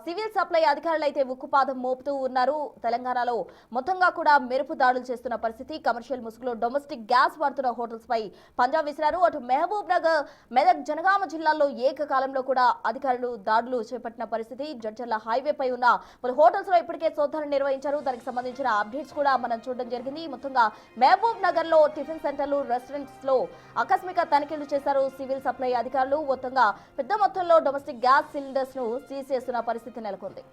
Civil supply అధికారులు అయితే ఉక్కుపాదం మోపుతూ ఉన్నారు. తెలంగాణలో మొత్తంగా కూడా మెరుపు దాడులు చేస్తున్న పరిస్థితి. కమర్షియల్ ముసుగులో డొమెస్టిక్ గ్యాస్ వాడుతున్న హోటల్స్ పై పంజా విసిరారు. అటు మహబూబ్ నగర్, మెదక్, జనగామ జిల్లాల్లో ఏకకాలంలో కూడా అధికారులు దాడులు చేపట్టిన పరిస్థితి. జడ్చర్ల హైవే పై ఉన్న పలు హోటల్స్ లో ఇప్పటికే సోదాలు నిర్వహించారు. దానికి సంబంధించిన అప్డేట్స్ కూడా మనం చూడడం జరిగింది. మొత్తంగా మహబూబ్ నగర్ లో టిఫిన్ సెంటర్లు, రెస్టారెంట్స్ లో ఆకస్మిక తనిఖీలు చేశారు సివిల్ సప్లై అధికారులు. మొత్తంగా పెద్ద మొత్తంలో డొమెస్టిక్ గ్యాస్ సిలిండర్స్ ను సీజ్ చేస్తున్న పరిస్థితి నెలకొంది.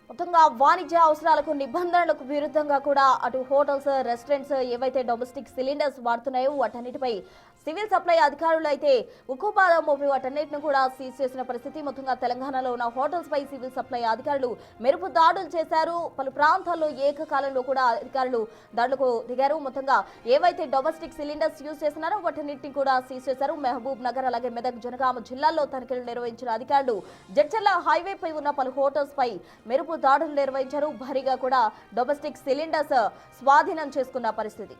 మొత్తంగా వాణిజ్య అవసరాలకు నిబంధనలకు విరుద్ధంగా కూడా అటు హోటల్స్, రెస్టారెంట్స్ ఏవైతే డొమెస్టిక్ సిలిండర్స్ వాడుతున్నాయో వాటన్నిటిపై సివిల్ సప్లై అధికారులు అయితే ఉక్కుపాదం మోపి వాటన్నిటిని కూడా సీజ్ చేసిన పరిస్థితి. మొత్తంగా తెలంగాణలో ఉన్న హోటల్స్ పై సివిల్ సప్లై అధికారులు మెరుపు దాడులు చేశారు. పలు ప్రాంతాల్లో ఏకకాలంలో కూడా అధికారులు దాడులకు దిగారు. మొత్తంగా ఏవైతే డొమెస్టిక్ సిలిండర్స్ యూజ్ చేస్తున్నారో వాటన్నిటిని కూడా సీజ్ చేశారు. మహబూబ్ నగర్, అలాగే మెదక్, జనగామ జిల్లాల్లో తనిఖీలు నిర్వహించిన అధికారులు జడ్చర్ల హైవే పై ఉన్న పలు హోటల్స్ పై మెరుపు దాడులు నిర్వహించారు. భారీగా కూడా డొమెస్టిక్ సిలిండర్స్ స్వాధీనం చేసుకున్న పరిస్థితి.